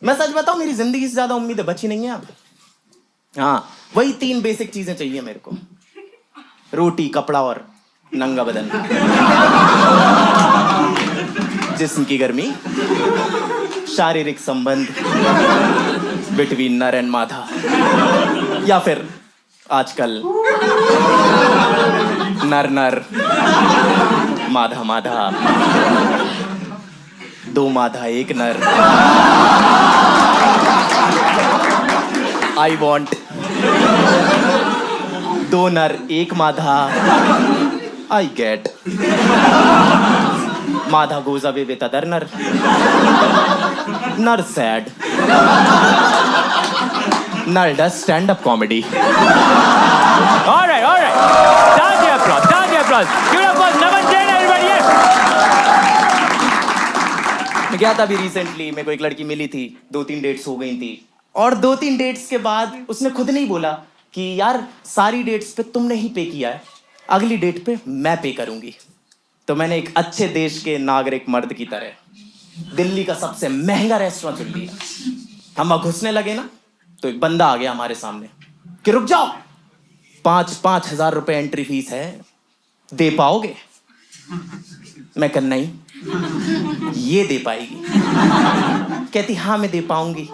मैं सच बताऊं, मेरी जिंदगी से ज्यादा उम्मीदें बची नहीं है अब। हाँ, वही 3 बेसिक चीजें चाहिए मेरे को, रोटी, कपड़ा और नंगा बदन। जिस्म की गर्मी, शारीरिक संबंध बिटवीन नर एंड माधा, या फिर आजकल नर नर माधा माधा, 2 माधा 1 नर। आई वॉन्ट 2 नर 1 माधा। आई गेट माधा goes away with other nर। नर sad। नर does stand-up comedy। All right. Down the applause. Give it up for Naman Jain, everybody. मैं गया था अभी रिसेंटली, मेरे को एक लड़की मिली थी, 2-3 डेट्स हो गई थी, और 2-3 डेट्स के बाद उसने खुद नहीं बोला कि यार सारी डेट्स पे तुमने ही पे किया है, अगली डेट पे मैं पे करूंगी। तो मैंने एक अच्छे देश के नागरिक मर्द की तरह दिल्ली का सबसे महंगा रेस्टोरेंट चुन लिया। हम वहां घुसने लगे ना, तो एक बंदा आ गया हमारे सामने कि रुक जाओ, 5-5 हजार रुपए एंट्री फीस है, दे पाओगे? मैं कहा नहीं, ये दे पाएगी। कहती हाँ मैं दे पाऊंगी।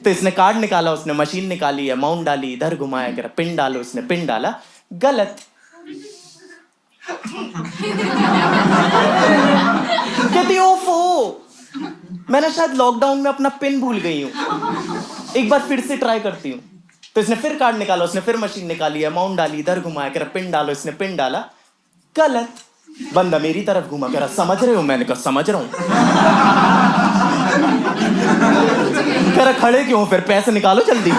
तो इसने कार्ड निकाला, उसने मशीन निकाली, अमाउंट डाली, इधर घुमाया, कह रहा पिन डालो, उसने पिन डाला, गलत। कहती ओफो, मैंने शायद लॉकडाउन में अपना पिन भूल गई हूं, एक बार फिर से ट्राई करती हूँ। तो इसने फिर कार्ड निकाला, उसने फिर मशीन निकाली, अमाउंट डाली, इधर घुमाया, कह रहा पिन डालो, इसने पिन डाला, गलत। बंदा मेरी तरफ घुमा, कह रहा समझ रहे हो? मैंने कहा समझ रहा हूं। कह रहा खड़े क्यों, फिर पैसे निकालो जल्दी।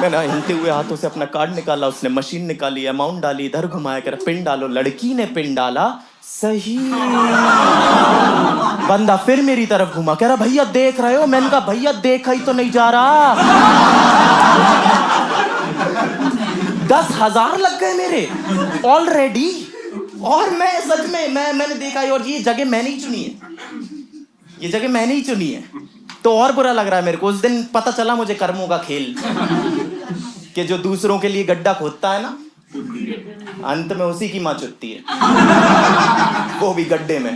मैंने हिलते हुए हाथों से अपना कार्ड निकाला, उसने मशीन निकाली, अमाउंट डाली, इधर घुमाया, कह रहा पिन डालो, लड़की ने पिन डाला, सही। बंदा फिर मेरी तरफ घुमा, कह रहा भैया देख रहे हो? मैंने कहा भैया देखा ही तो नहीं जा रहा। 10,000 लग गए मेरे ऑलरेडी। और मैं सच में मैंने देखा है, और ये जगह मैंने ही चुनी है, ये जगह मैंने ही चुनी है। तो और बुरा लग रहा है मेरे को। उस दिन पता चला मुझे कर्मों का खेल, कि जो दूसरों के लिए गड्ढा खोदता है ना, अंत में उसी की मां चुतती है, वो भी गड्ढे में।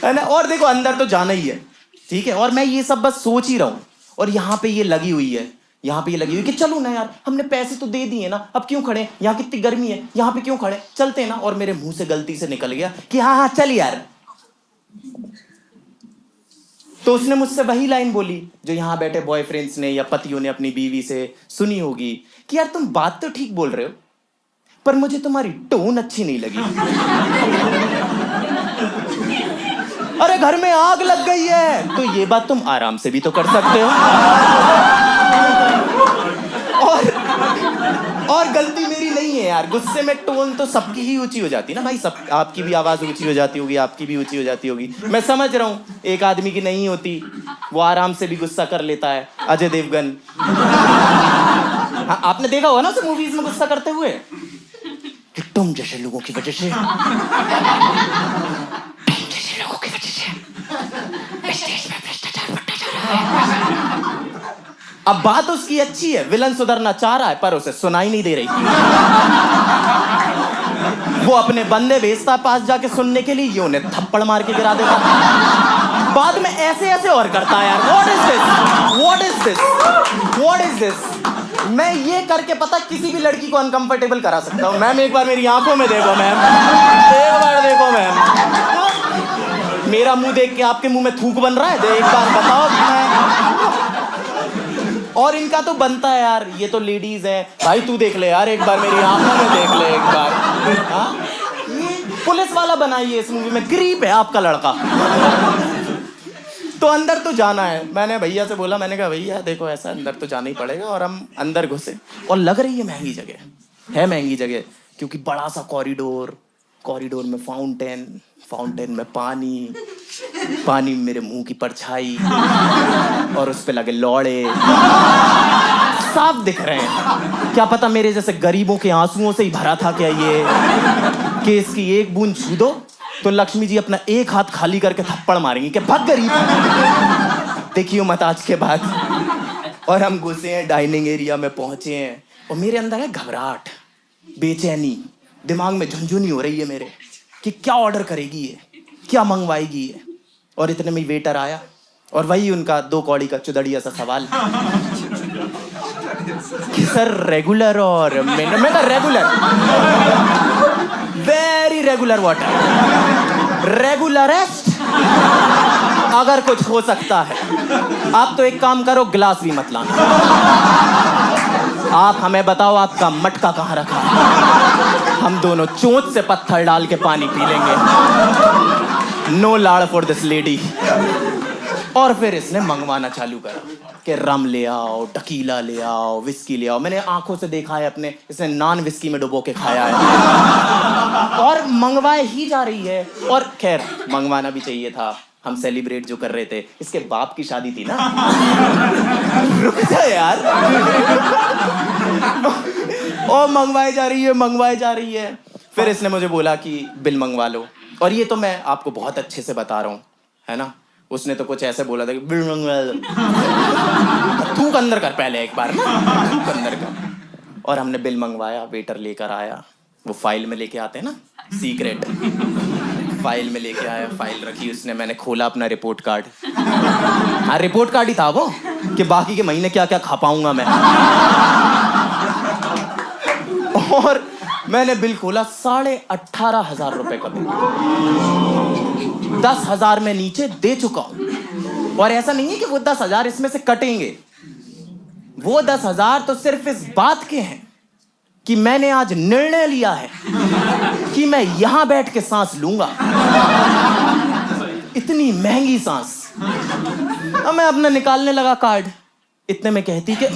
है ना? और देखो अंदर तो जाना ही है, ठीक है, और मैं ये सब बस सोच ही रहा हूं, और यहाँ पे ये लगी हुई है, यहाँ पे ये लगी हुई कि चलो ना यार, हमने पैसे तो दे दिए ना, अब क्यों खड़े, यहाँ कितनी गर्मी है, यहाँ पे क्यों खड़े, चलते ना। और मेरे मुंह से गलती से निकल गया कि हाँ हाँ चल यार। तो उसने मुझसे वही लाइन बोली जो यहाँ बैठे बॉयफ्रेंड्स ने या पतियों ने अपनी बीवी से सुनी होगी, कि यार तुम बात तो ठीक बोल रहे हो, पर मुझे तुम्हारी टोन अच्छी नहीं लगी। अरे घर में आग लग गई है, तो ये बात तुम आराम से भी तो कर सकते हो। और गलती मेरी नहीं है यार, गुस्से में टोन तो सबकी ही ऊंची हो जाती है ना भाई, सब, आपकी भी आवाज ऊंची हो जाती होगी, आपकी भी ऊंची हो जाती होगी, मैं समझ रहा हूँ। एक आदमी की नहीं होती, वो आराम से भी गुस्सा कर लेता है, अजय देवगन। हाँ, आपने देखा होगा ना उसे मूवीज में गुस्सा करते हुए, कि तुम जैसे लोगों की वजह से अब बात उसकी अच्छी है, विलन सुधरना चाह रहा है, पर उसे सुनाई नहीं दे रही। वो अपने बंदे भेजता पास जाके सुनने के लिए, ये उन्हें थप्पड़ मार के गिरा देता, बाद में ऐसे ऐसे और करता है यार। What is this, what is this, what is this. मैं ये करके पता किसी भी लड़की को अनकंफर्टेबल करा सकता हूँ। मैम एक बार मेरी आंखों में देखो मैम, एक बार देखो मैम, मेरा मुंह देख के आपके मुंह में थूक बन रहा है, एक बार बताओ मैम। और इनका तो बनता है यार, ये तो लेडीज है भाई, तू देख ले यार एक बार, मेरी आंखों में देख ले एक बार। हाँ, ये पुलिस वाला बनाइए इस मूवी में, गरीब है आपका लड़का। तो अंदर तो जाना है। मैंने भैया से बोला, मैंने कहा भैया देखो ऐसा अंदर तो जाना ही पड़ेगा, और हम अंदर घुसे, और लग रही है महंगी जगह है, महंगी जगह, क्योंकि बड़ा सा कॉरिडोर, कॉरिडोर में फाउंटेन, फाउंटेन में पानी, पानी में मेरे मुंह की परछाई, और उस पे लगे लौड़े साफ दिख रहे हैं। क्या पता मेरे जैसे गरीबों के आंसुओं से ही भरा था क्या ये, कि इसकी एक बूंद छू दो तो लक्ष्मी जी अपना एक हाथ खाली करके थप्पड़ मारेंगी कि भाग गरीब। देखियो मत आज के बाद। और हम घुसे हैं, डाइनिंग एरिया में पहुंचे हैं और मेरे अंदर है घबराहट, बेचैनी, दिमाग में झुंझुनी हो रही है मेरे कि क्या ऑर्डर करेगी ये, क्या मंगवाएगी ये। और इतने में वेटर आया और वही उनका 2 कौड़ी का चुदड़िया सा सवाल कि सर रेगुलर और मैं तो रेगुलर, वेरी रेगुलर वाटर, रेगुलरेस्ट अगर कुछ हो सकता है। आप तो एक काम करो, गिलास भी मत लाना। आप हमें बताओ आपका मटका कहाँ रखा है, हम दोनों चोंच से पत्थर डाल के पानी पी लेंगे। नो लाड़ फॉर दिस लेडी। और फिर इसने मंगवाना चालू करा कि रम ले आओ, टकीला ले आओ, विस्की ले आओ। मैंने आंखों से देखा है अपने, इसने नान विस्की में डुबो के खाया है और मंगवाए ही जा रही है। और खैर मंगवाना भी चाहिए था, हम सेलिब्रेट जो कर रहे थे, इसके बाप की शादी थी ना। रुक जा यार। और मंगवाई जा रही है, मंगवाई जा रही है। फिर इसने मुझे बोला कि बिल मंगवा लो। और ये तो मैं आपको बहुत अच्छे से बता रहा हूँ, है ना। उसने तो कुछ ऐसे बोला था कि बिल मंगवा लो। थूक अंदर कर पहले एक बार, थूक अंदर कर। और हमने बिल मंगवाया, वेटर लेकर आया, वो फाइल में लेके आते हैं ना, सीक्रेट फाइल में लेके आया, फाइल रखी उसने, मैंने खोला अपना रिपोर्ट कार्ड। हाँ रिपोर्ट कार्ड ही था वो, कि बाकी के महीने क्या क्या खा पाऊंगा मैं। और मैंने बिल खोला, 18,500 रुपए का बिल। 10,000 में नीचे दे चुका हूं। और ऐसा नहीं है कि वो 10,000 इसमें से कटेंगे, वो 10,000 तो सिर्फ इस बात के हैं कि मैंने आज निर्णय लिया है कि मैं यहां बैठ के सांस लूंगा। इतनी महंगी सांस। अब मैं अपना निकालने लगा कार्ड, इतने में कहती कि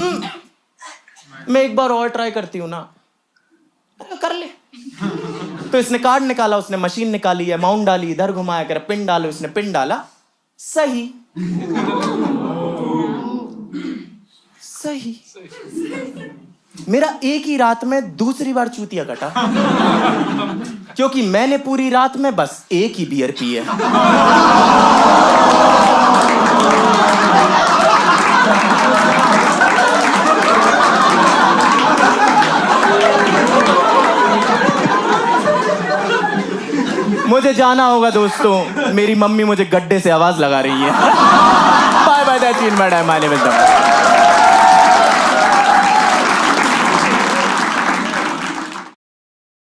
मैं एक बार और ट्राई करती हूं ना। कर ले। तो इसने कार्ड निकाला, उसने मशीन निकाली, अमाउंट डाली, इधर घुमाया कर, पिन डालो, उसने पिन डाला, सही सही। मेरा एक ही रात में दूसरी बार चूतिया कटा, क्योंकि मैंने पूरी रात में बस एक ही बियर पी है। मुझे जाना होगा दोस्तों, मेरी मम्मी मुझे गड्ढे से आवाज लगा रही है। Bye bye, that's it, my time,